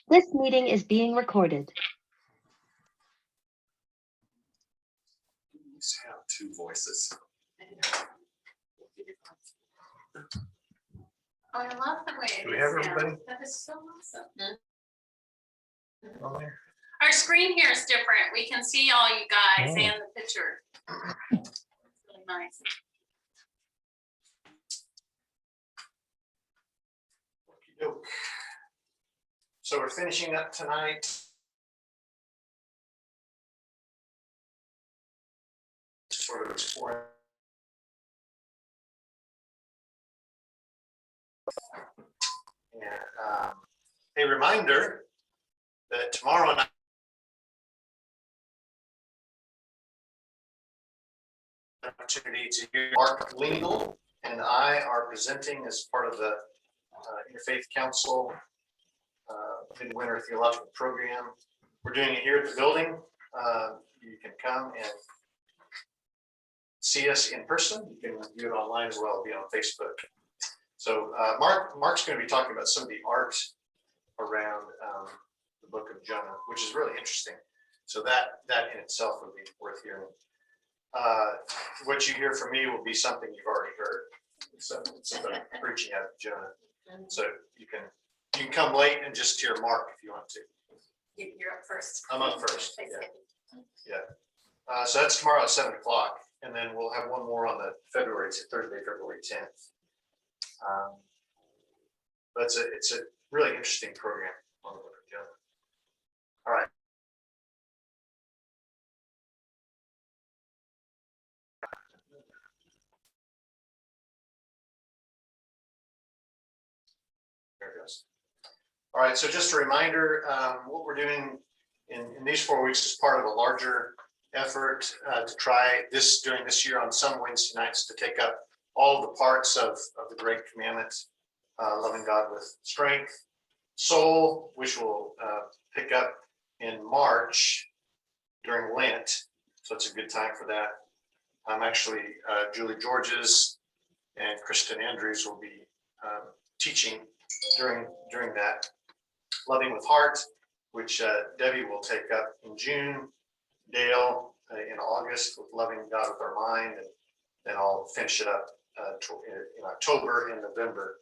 This meeting is being recorded. These have two voices. Oh, I love the way it Do we is have now. everybody? That is so awesome. On there? Our screen here is different. We can see all you guys Oh. and the picture. It's really nice. Okey-doke. So we're finishing up tonight. Sort of exploring. And a reminder that tomorrow night opportunity to hear Mark Legal and I are presenting as part of the Interfaith Council Midwinter Theological Program. We're doing it here at the building. You can come and see us in person. You can view it online as well, be on Facebook. So Mark's going to be talking about some of the art around the book of Jonah, which is really interesting. So that in itself would be worth hearing. What you hear from me will be something you've already heard. So it's about preaching out of Jonah. So you can come late and just hear Mark if you want to. You're up first. I'm up first. Yeah. So that's tomorrow at 7 o'clock, and then we'll have one more on the Thursday, February 10th. But it's a really interesting program on the book of Jonah. All right. There it goes. All right, so just a reminder, what we're doing in these 4 weeks is part of a larger effort to try this during this year on some Wednesday nights to take up all of the parts of the Great Commandment, loving God with strength, soul, which we'll pick up in March during Lent. So it's a good time for that. Actually, Julie Georges and Kristen Andrews will be teaching during that. Loving with Heart, which Debbie will take up in June, Dale in August with Loving God with Our Mind, and then I'll finish it up in October and November,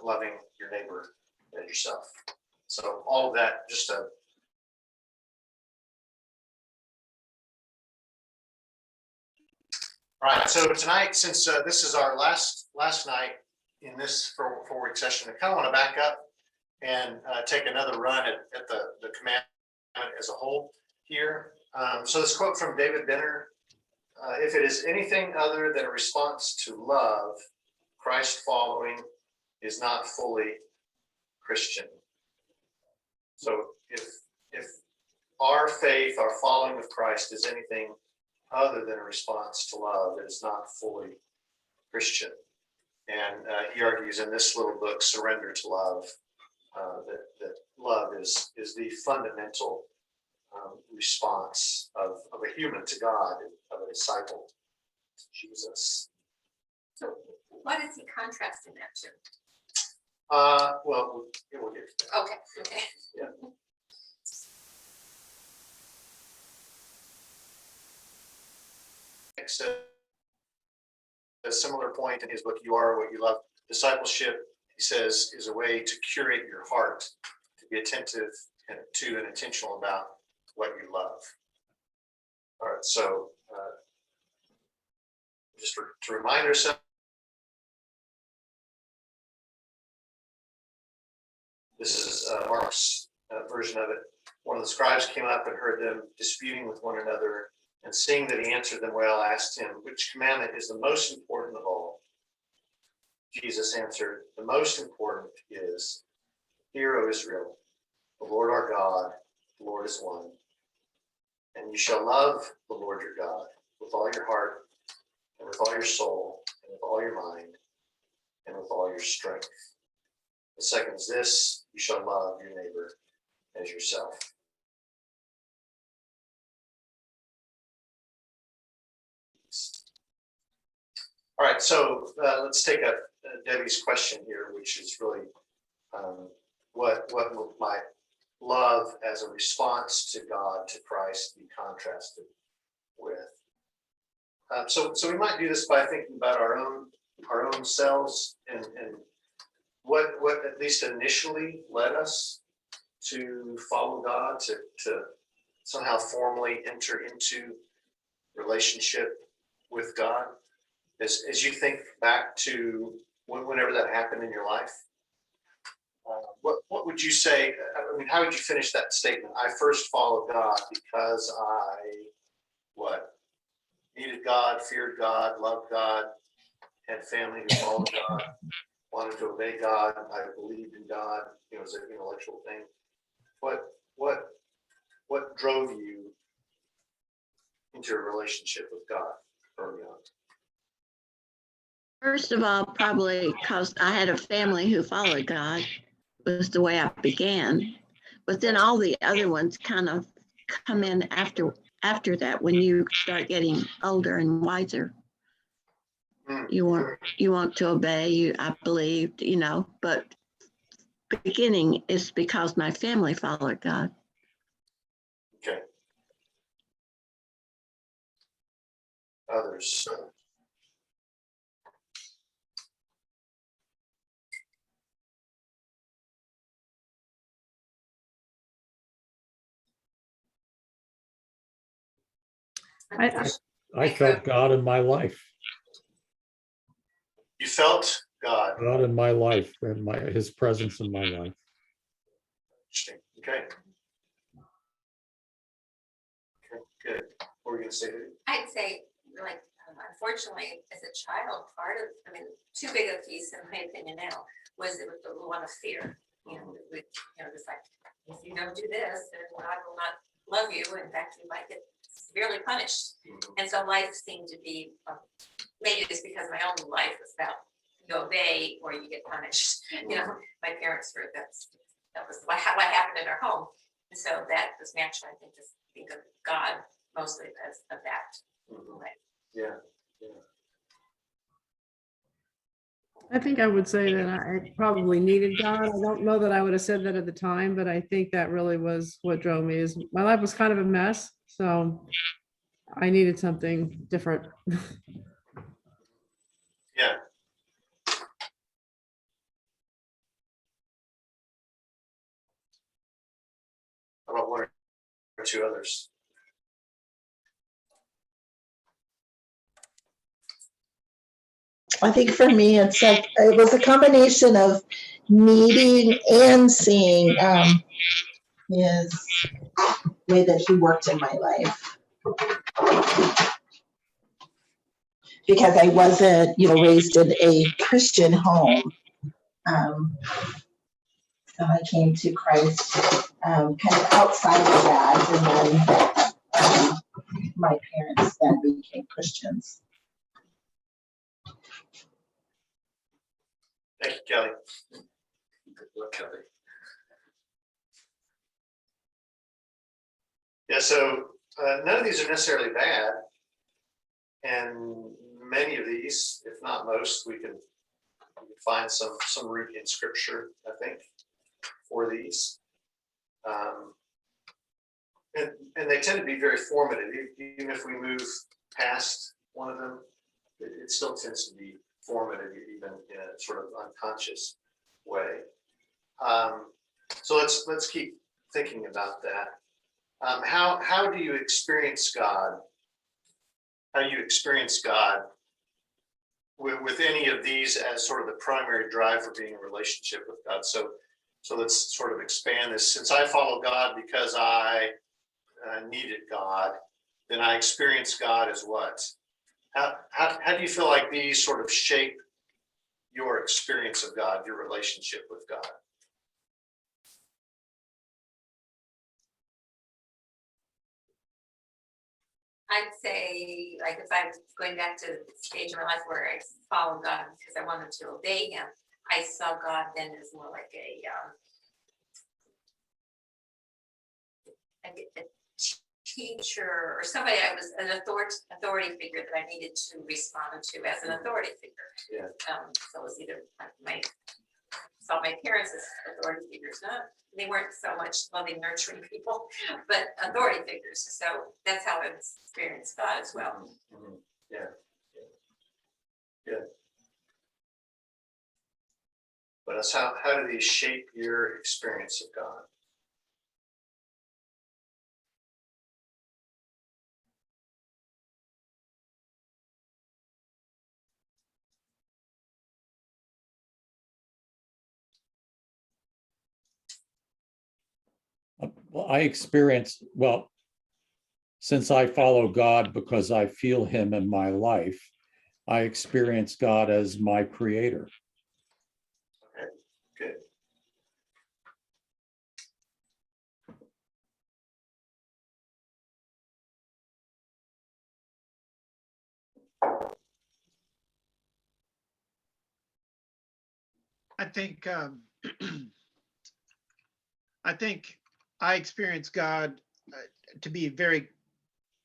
Loving Your Neighbor as Yourself. So all of that, just a all right. So tonight, since this is our last night in this 4-week session, I kind of want to back up and take another run at the commandment as a whole here. So this quote from David Benner: if it is anything other than a response to love, Christ following is not fully Christian. So if our faith, our following of Christ is anything other than a response to love, it is not fully Christian. And he argues in this little book, Surrender to Love, that love is the fundamental response of a human to God, of a disciple to Jesus. So what is he contrasting that to? Well, we'll get to that. Okay. Yeah. Next, a similar point in his book, You Are What You Love. Discipleship, he says, is a way to curate your heart, to be attentive to and intentional about what you love. All right, so just to remind ourselves, this is Mark's version of it. One of the scribes came up and heard them disputing with one another, and seeing that he answered them well, asked him, which commandment is the most important of all? Jesus answered, the most important is, Hear, O Israel, the Lord our God, the Lord is one. And you shall love the Lord your God with all your heart, and with all your soul, and with all your mind, and with all your strength. The second is this, you shall love your neighbor as yourself. All right, so let's take up Debbie's question here, which is really what might love as a response to God, to Christ, be contrasted with. So we might do this by thinking about our own selves and what at least initially led us to follow God, to somehow formally enter into relationship with God. As you think back to whenever that happened in your life, what would you say? I mean, how would you finish that statement? I first followed God because I what? Needed God, feared God, loved God, had family who followed God, wanted to obey God. I believed in God. It was an intellectual thing. What drove you into a relationship with God early on? First of all, probably because I had a family who followed God, was the way I began. But then all the other ones kind of come in after that when you start getting older and wiser. You want to obey, I believed, but beginning is because my family followed God. Okay. Others. I felt God in my life. You felt God. God in my life and his presence in my life. Interesting. Okay. Good. What were you going to say? I'd say, like, unfortunately, as a child, too big a piece, in my opinion now, was the one of fear. Just like, if you don't do this, then God will not love you. In fact, you might get severely punished. And so life seemed to be, maybe it's because my own life was about you obey or you get punished. My parents were, that was what happened in our home. And so that was natural, I think, to think of God mostly as of that. Yeah. I think I would say that I probably needed God. I don't know that I would have said that at the time, but I think that really was what drove me. Is my life was kind of a mess, so I needed something different. Yeah. How about one or two others? I think for me, it's like it was a combination of needing and seeing his way that he worked in my life. Because I wasn't, raised in a Christian home. So I came to Christ kind of outside of that, and then my parents then became Christians. Thank you, Kelly. Good luck, Kelly. Yeah, so none of these are necessarily bad. And many of these, if not most, we can find some root in Scripture, I think, for these. And they tend to be very formative. Even if we move past one of them, it still tends to be formative, even in a sort of unconscious way. So let's keep thinking about that. How do you experience God? How do you experience God with any of these as sort of the primary drive for being in a relationship with God? So let's sort of expand this. Since I follow God because I needed God, then I experience God as what? How do you feel like these sort of shape your experience of God, your relationship with God? I'd say, like, if I was going back to the stage of my life where I followed God because I wanted to obey him, I saw God then as more like a teacher or somebody I was an authority figure that I needed to respond to as an authority figure. Yeah. So it was either my saw my parents as authority figures, they weren't so much loving, nurturing people, but authority figures. So that's how I've experienced God as well. Mhm. Yeah. Good. But that's how do these shape your experience of God? Well, I experience, well, since I follow God because I feel him in my life, I experience God as my creator. Okay, good. I think I think I experienced God, to be very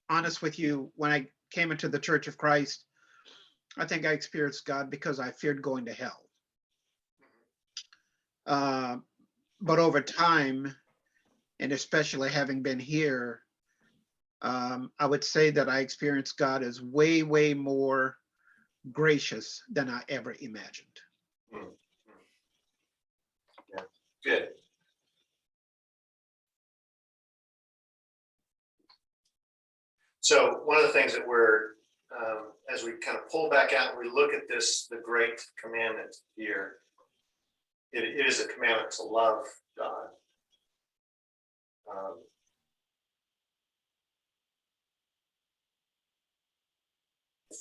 honest with you, when I came into the Church of Christ. I think I experienced God because I feared going to hell. But over time, and especially having been here, I would say that I experienced God as way, way more gracious than I ever imagined. Mm. Yeah, good. So one of the things that we're, as we kind of pull back out and we look at this, the great commandment here, it is a commandment to love God.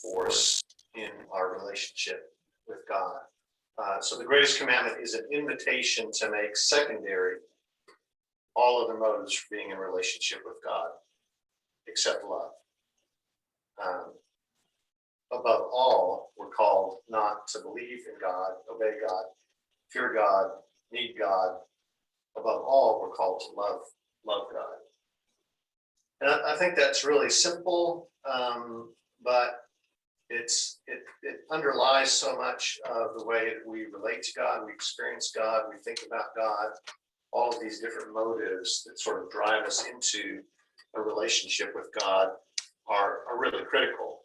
Force in our relationship with God. So the greatest commandment is an invitation to make secondary all other motives for being in relationship with God, except love. Above all, we're called not to believe in God, obey God, fear God, need God. Above all, we're called to love God. And I think that's really simple, but it underlies so much of the way that we relate to God, we experience God, we think about God. All of these different motives that sort of drive us into a relationship with God are really critical.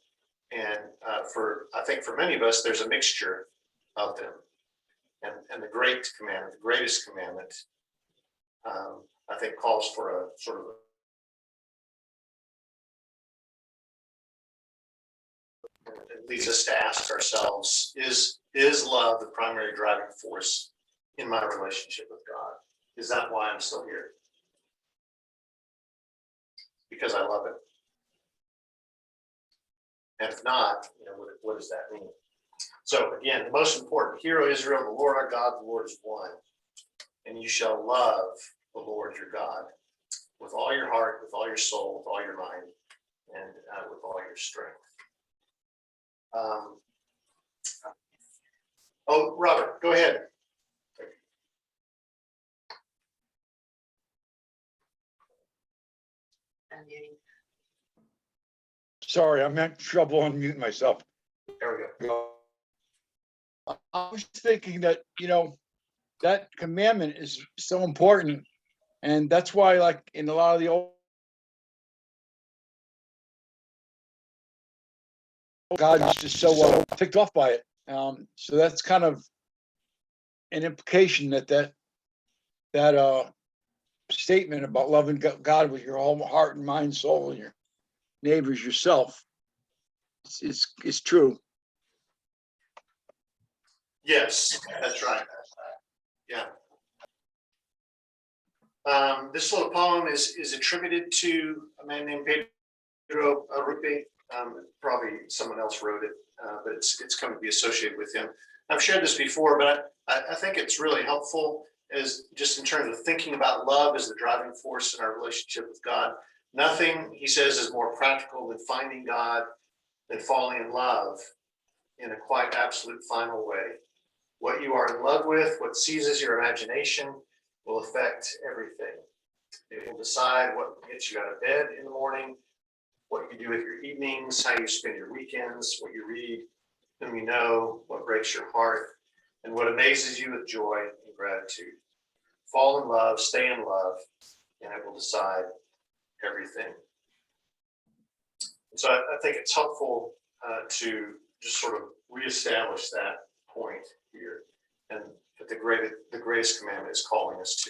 And I think for many of us, there's a mixture of them. And the great commandment, the greatest commandment, I think calls for a sort of it leads us to ask ourselves, is love the primary driving force in my relationship with God? Is that why I'm still here? Because I love it. And if not, what does that mean? So again, the most important, hear, O Israel, the Lord our God, the Lord is one. And you shall love the Lord your God with all your heart, with all your soul, with all your mind, and with all your strength. Robert, go ahead. Sorry, I'm having trouble unmuting myself. There we go. I was thinking that, that commandment is so important. And that's why, like in a lot of the old, God is just so ticked off by it. So that's kind of an implication that statement about loving God with your whole heart and mind, soul, and your neighbors, yourself, it's true. Yes, that's right. Yeah. This little poem is attributed to a man named Pedro Arrupe. Probably someone else wrote it, but it's come to be associated with him. I've shared this before, but I think it's really helpful as just in terms of thinking about love as the driving force in our relationship with God. Nothing, he says, is more practical than finding God, than falling in love in a quite absolute final way. What you are in love with, what seizes your imagination, will affect everything. It will decide what gets you out of bed in the morning, what you do with your evenings, how you spend your weekends, what you read, whom you know, what breaks your heart, and what amazes you with joy in gratitude. Fall in love, stay in love, and it will decide everything. So I think it's helpful to just sort of reestablish that point here, and that the greatest commandment is calling us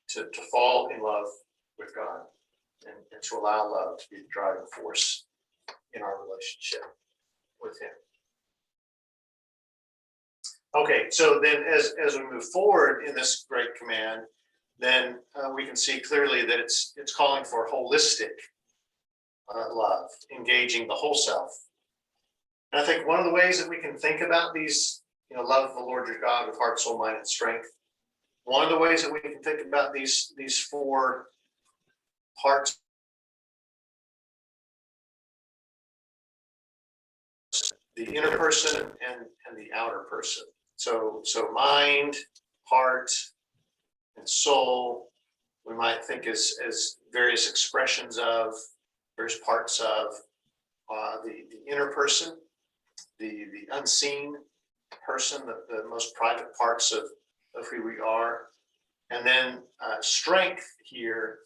to fall in love with God, and to allow love to be the driving force in our relationship with Him. Okay, so then as we move forward in this great command, then we can see clearly that it's calling for holistic love, engaging the whole self. And I think one of the ways that we can think about these, love the Lord your God with heart, soul, mind, and strength. One of the ways that we can think about these four parts, the inner person and the outer person. So mind, heart, and soul, we might think as various expressions of, various parts of the inner person, the unseen person, the most private parts of who we are. And then strength here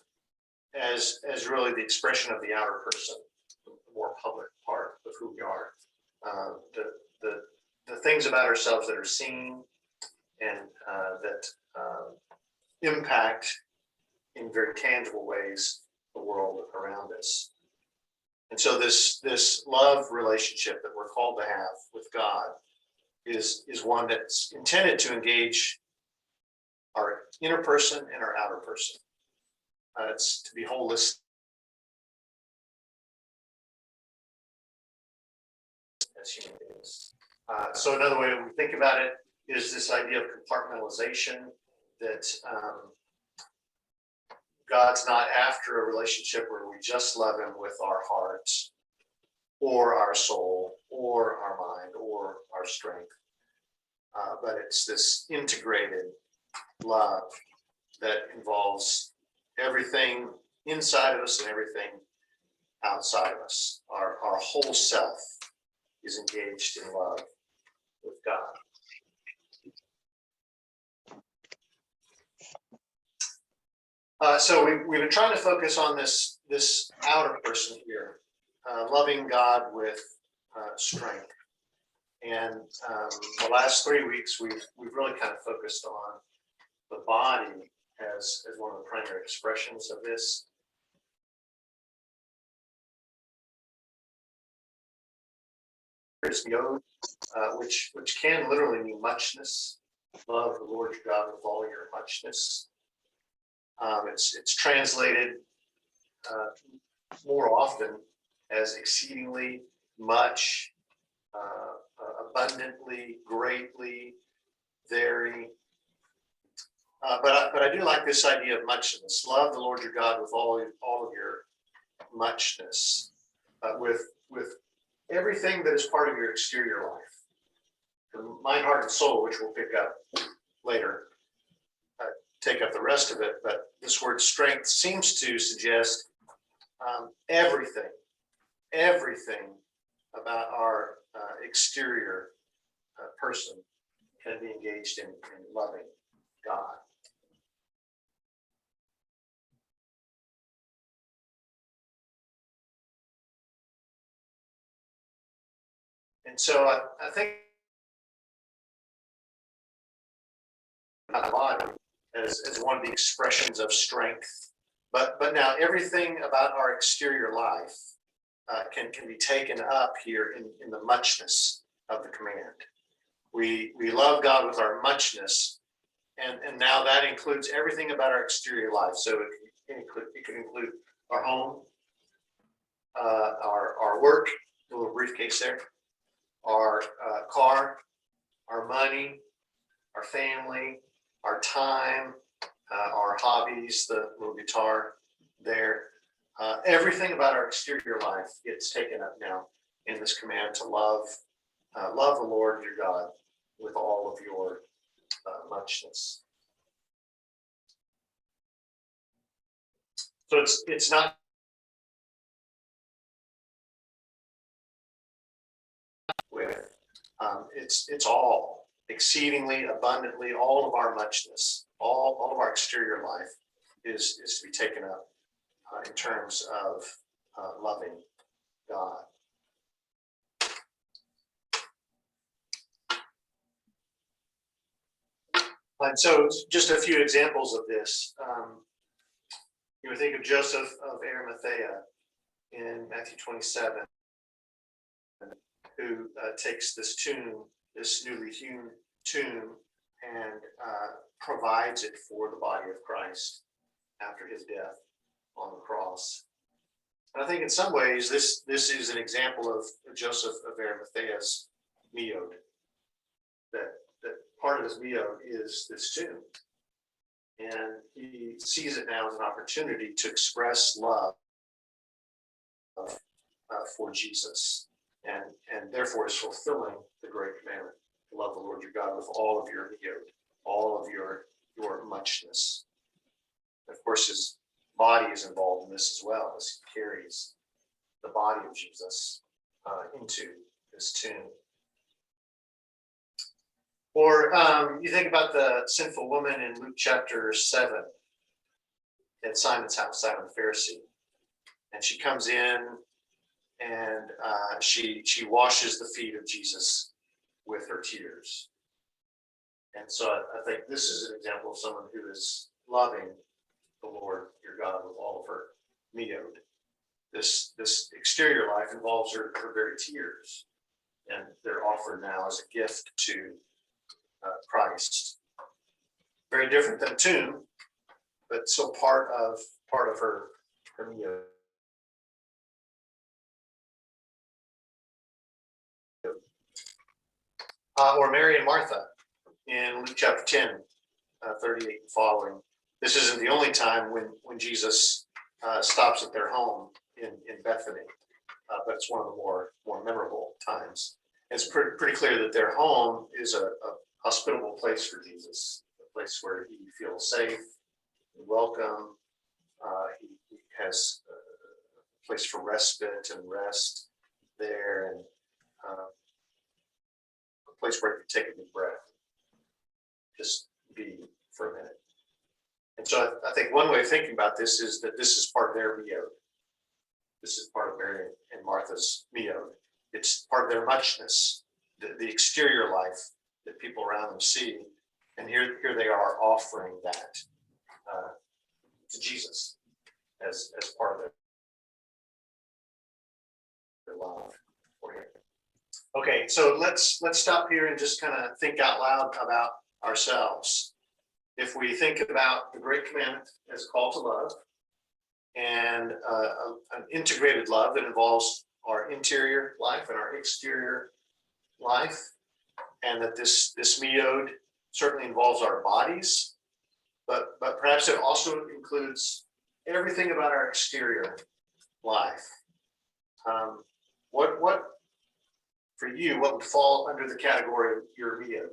as really the expression of the outer person, the more public part of who we are. The things about ourselves that are seen and that impact in very tangible ways the world around us. And so this love relationship that we're called to have with God is one that's intended to engage our inner person and our outer person. It's to be holistic as human beings. So another way we think about it is this idea of compartmentalization, that God's not after a relationship where we just love Him with our hearts or our soul or our mind or our strength, but it's this integrated love that involves everything inside of us and everything outside of us. Our whole self is engaged in love with God. So we've been trying to focus on this outer person here, loving God with strength. And the last 3 weeks, we've really kind of focused on the body as one of the primary expressions of this. There's yod, which can literally mean muchness. Love the Lord your God with all your muchness. It's translated more often as exceedingly, much, abundantly, greatly, very. But I do like this idea of muchness. Love the Lord your God with all of your muchness, with everything that is part of your exterior life, your mind, heart, and soul, which we'll pick up later. Take up the rest of it, but this word strength seems to suggest everything about our exterior person can be engaged in loving God. And so I think a lot as one of the expressions of strength, but now everything about our exterior life can be taken up here in the muchness of the command. We love God with our muchness, and now that includes everything about our exterior life. So it can include our home, our work, the little briefcase there, our car, our money, our family, our time, our hobbies, the little guitar there. Everything about our exterior life gets taken up now in this command to love the Lord your God with all of your muchness. So it's not with it's all exceedingly abundantly all of our muchness, all of our exterior life is to be taken up in terms of loving God. And so just a few examples of this. You would think of Joseph of Arimathea in Matthew 27, who takes this tomb, this newly hewn tomb, and provides it for the body of Christ after his death on the cross. And I think in some ways this is an example of Joseph of Arimathea's meod. That part of his meod is this tomb. And he sees it now as an opportunity to express love for Jesus, and therefore is fulfilling the great commandment to love the Lord your God with all of your meod, all of your muchness. Of course, his body is involved in this as well, as he carries the body of Jesus into this tomb. Or you think about the sinful woman in Luke chapter 7 at Simon's house, Simon the Pharisee. And she comes in and she washes the feet of Jesus with her tears. And so I think this is an example of someone who is loving the Lord your God with all of her meod. This exterior life involves her very tears, and they're offered now as a gift to Christ. Very different than a tomb, but still part of her meod. Or Mary and Martha in Luke chapter 10, 38 and following. This isn't the only time when Jesus stops at their home in Bethany, but it's one of the more memorable times. It's pretty clear that their home is a hospitable place for Jesus, a place where he feels safe and welcome. He has a place for respite and rest there, and a place where he can take a deep breath, just be for a minute. And so I think one way of thinking about this is that this is part of their meod. This is part of Mary and Martha's meod. It's part of their muchness, the exterior life that people around them see. And here they are offering that to Jesus as part of their love for him. Okay, so let's stop here and just kind of think out loud about ourselves. If we think about the great commandment as a call to love, and an integrated love that involves our interior life and our exterior life, and that this meod certainly involves our bodies, but perhaps it also includes everything about our exterior life. What for you, what would fall under the category of your meod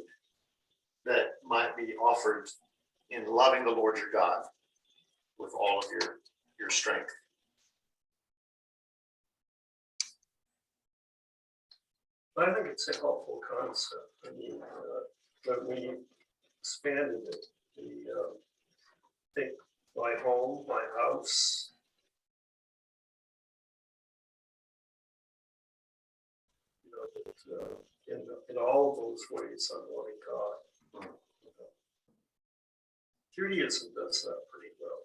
that might be offered in loving the Lord your God with all of your strength? I think it's a helpful concept. I mean, but we expanded it. We think my home, my house. You know, that, in all of those ways, I'm loving God. Judaism does that pretty well.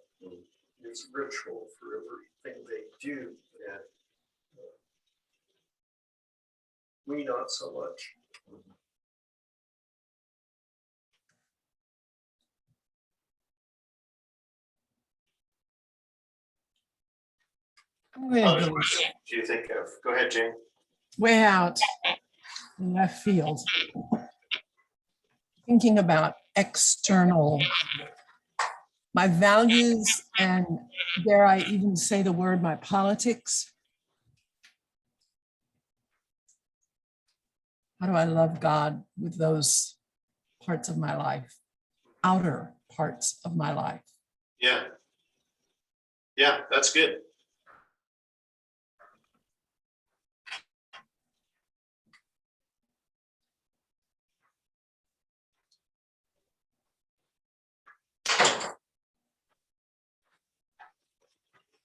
There's ritual for everything they do, and we not so much. I'm going Other to go questions do you think of? Go ahead, Jane. way out in left field, thinking about external, my values, and dare I even say the word, my politics. How do I love God with those parts of my life, outer parts of my life? Yeah. Yeah, that's good.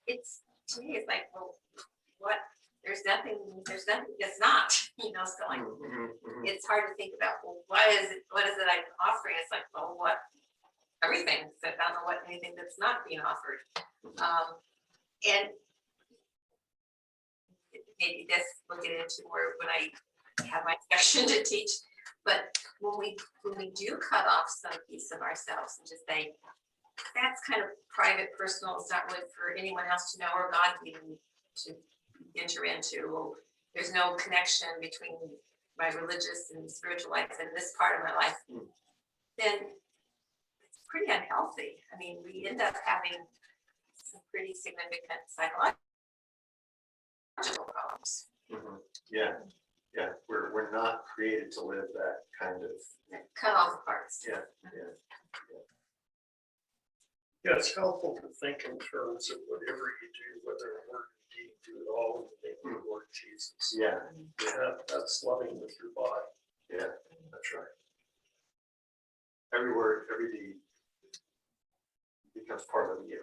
it's, to me, it's like, well, what, there's nothing that's not, so like, it's hard to think about, well, what is it I'm offering? It's like, well, what, everything, so I don't know what, anything that's not being offered. And maybe this we'll get into more when I have my section to teach, but when we do cut off some piece of ourselves and just say, that's kind of private, personal, it's not really for anyone else to know, or God even to enter into. There's no connection between my religious and spiritual life and this part of my life, then it's pretty unhealthy. I mean, we end up having some pretty significant psychological problems. Yeah, we're not created to live that kind of. Cut off parts. Yeah. Yeah, it's helpful to think in terms of whatever you do, whether a word or deed, do it all in the name of the Lord Jesus. Yeah, That's loving with your body. yeah, that's right. Every word, every deed becomes part of the yoke.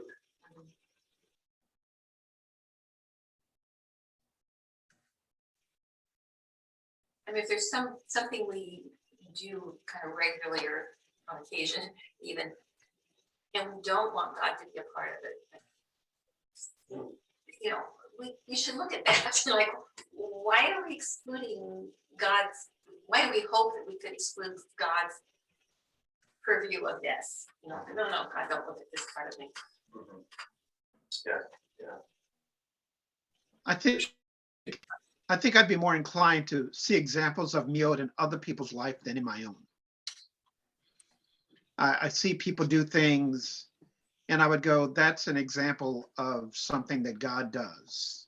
I mean, if there's something we do kind of regularly or on occasion even, and we don't want God to be a part of it, we should look at that. Like, why are we excluding why do we hope that we could exclude God's purview of this? No, God, don't look at this part of me. Yeah. I think I'd be more inclined to see examples of miot in other people's life than in my own. I see people do things and I would go, that's an example of something that God does.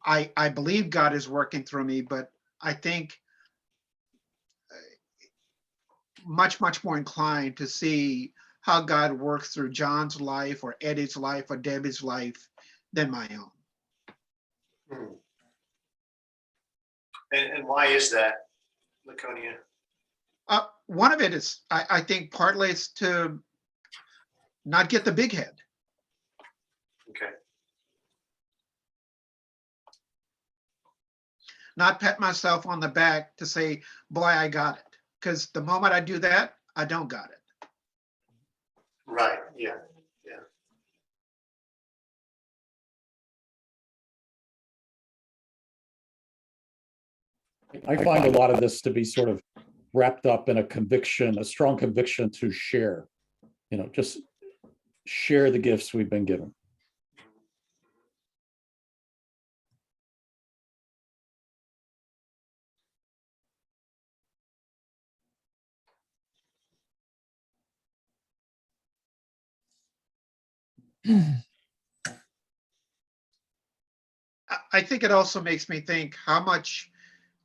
I believe God is working through me, but I think much more inclined to see how God works through John's life or Eddie's life or Debbie's life than my own. And why is that, Laconia? One of it is, I think partly it's to not get the big head. Okay. Not pat myself on the back to say, boy, I got it. Because the moment I do that, I don't got it. Right, yeah. I find a lot of this to be sort of wrapped up in a conviction, a strong conviction to share, just share the gifts we've been given. I think it also makes me think how much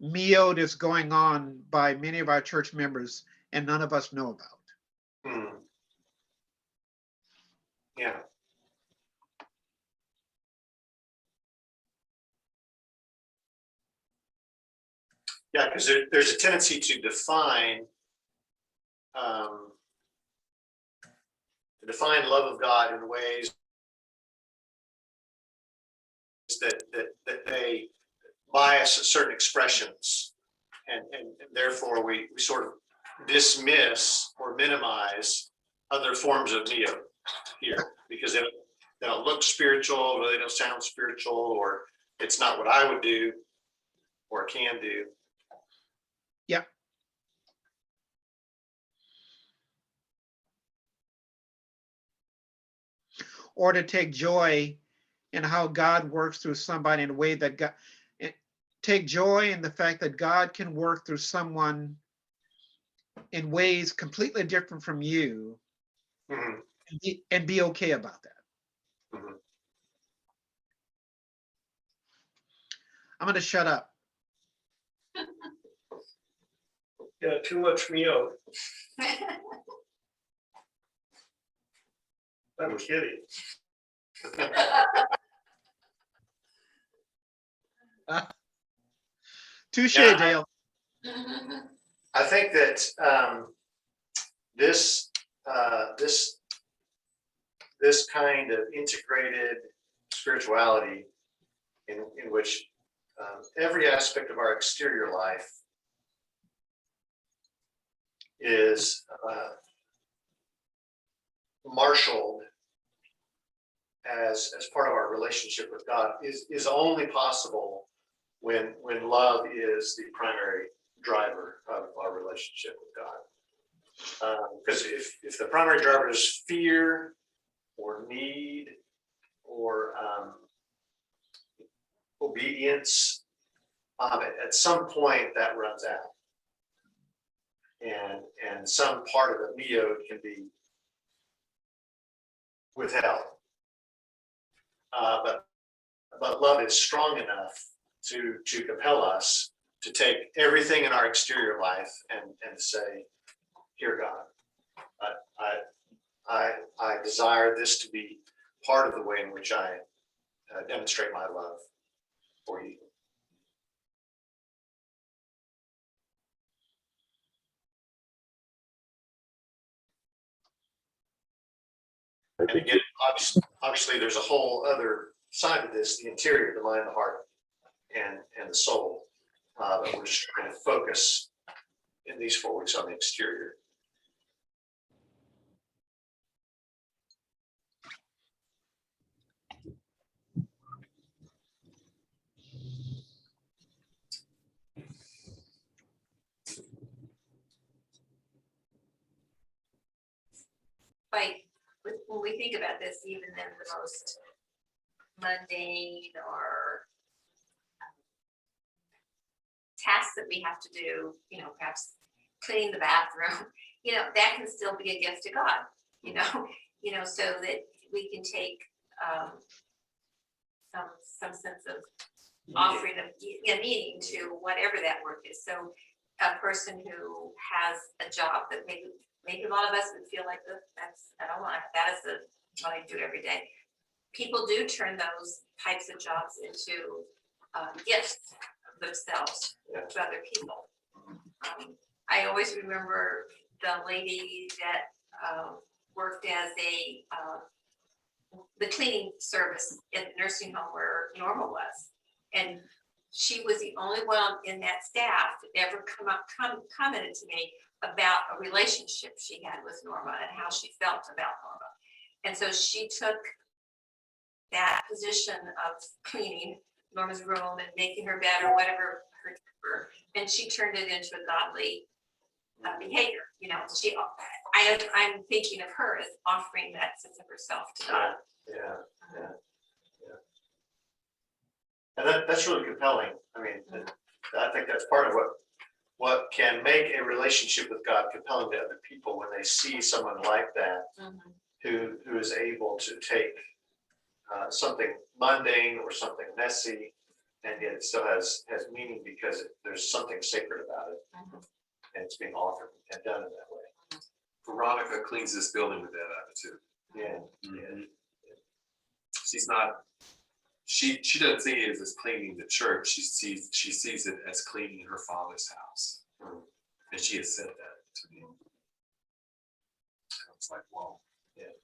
miot is going on by many of our church members and none of us know about. Yeah. Yeah, because there's a tendency to define love of God in ways that they bias certain expressions, and therefore we sort of dismiss or minimize other forms of neo here because they don't look spiritual, or they don't sound spiritual, or it's not what I would do or can do. Yeah. Or to take joy in how God works through somebody in a way that God, take joy in the fact that God can work through someone in ways completely different from you, and be okay about that. I'm going to shut up. Yeah, too much miot. I'm kidding. Touche, Yeah, Dale. I think that this this kind of integrated spirituality in which every aspect of our exterior life is marshaled as part of our relationship with God is only possible when love is the primary driver of our relationship with God. Because if the primary driver is fear or need or obedience, at some point that runs out, and some part of the neode can be withheld. But love is strong enough to compel us to take everything in our exterior life and say, "Here, God, I desire this to be part of the way in which I demonstrate my love for you." And again, obviously, there's a whole other side of this: the interior, the mind, the heart, and the soul. But we're just trying to focus in these 4 weeks on the exterior. Like, when we think about this, even in the most mundane or tasks that we have to do, perhaps cleaning the bathroom, that can still be a gift to God, so that we can take some sense of offering of meaning to whatever that work is. So a person who has a job that maybe a lot of us would feel like I don't want that is what I do every day. People do turn those types of jobs into gifts of themselves to other people. I always remember the lady that worked as the cleaning service at the nursing home where Norma was, and she was the only one in that staff that ever commented to me about a relationship she had with Norma and how she felt about Norma. And so she took that position of cleaning Norma's room and making her bed or whatever and she turned it into a godly behavior. I'm thinking of her as offering that sense of herself to God. Yeah. And that's really compelling. I mean, I think that's part of what can make a relationship with God compelling to other people when they see someone like that who is able to take something mundane or something messy, and yet it still has meaning because there's something sacred about it, and it's being offered and done in that way. Veronica cleans this building with that attitude. Yeah. She's not. She doesn't see it as cleaning the church. She sees it as cleaning her father's house, and she has said that to me. I was like, whoa. Yeah.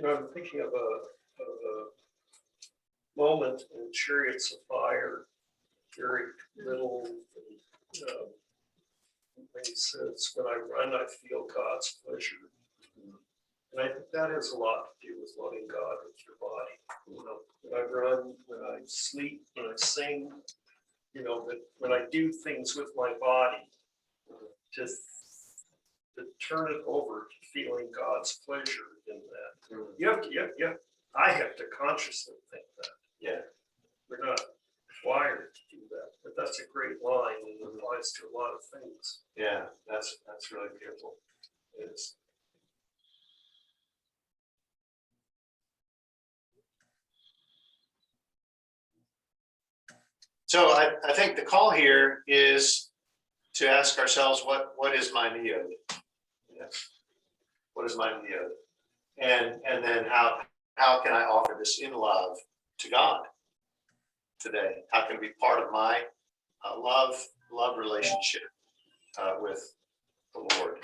I'm thinking of a moment in Chariots of Fire, very little. When he says, "When I run, I feel God's pleasure." And I think that has a lot to do with loving God with your body. When I run, when I sleep, when I sing, that when I do things with my body, to turn it over to feeling God's pleasure in that. I have to consciously think that. Yeah. We're not wired to do that, but that's a great line and it applies to a lot of things. Yeah, that's really beautiful. It is. So I think the call here is to ask ourselves, what is my neode? Yes. What is my neode? And then how can I offer this in love to God today? How can it be part of my love relationship with the Lord.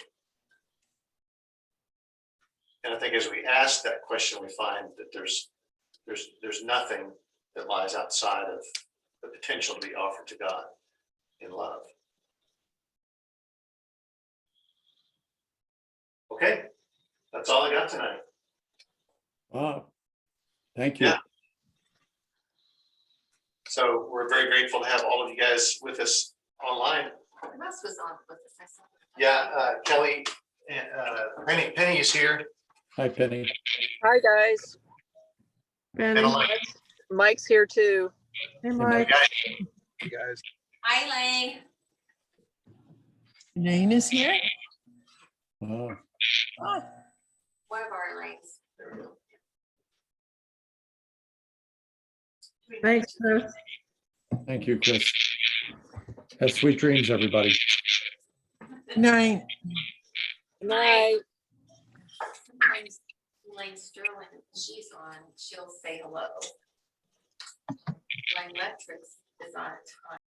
And I think as we ask that question, we find that there's nothing that lies outside of the potential to be offered to God in love. Okay, that's all I got tonight. Thank you. Yeah. So we're very grateful to have all of you guys with us online. Russ was on with us. I saw. Yeah, Kelly, Penny is here. Hi, Penny. Hi, guys. Benny. And Elaine. Mike's here too. Hey, Mike. You guys. Hi, Lane. Jane is here. Oh, One of our lanes. Thanks, Chris. thank you, Chris. Have sweet dreams, everybody. Night. Night. Sometimes Elaine Sterling, she's on, she'll say hello. Elaine Metrics is on at times.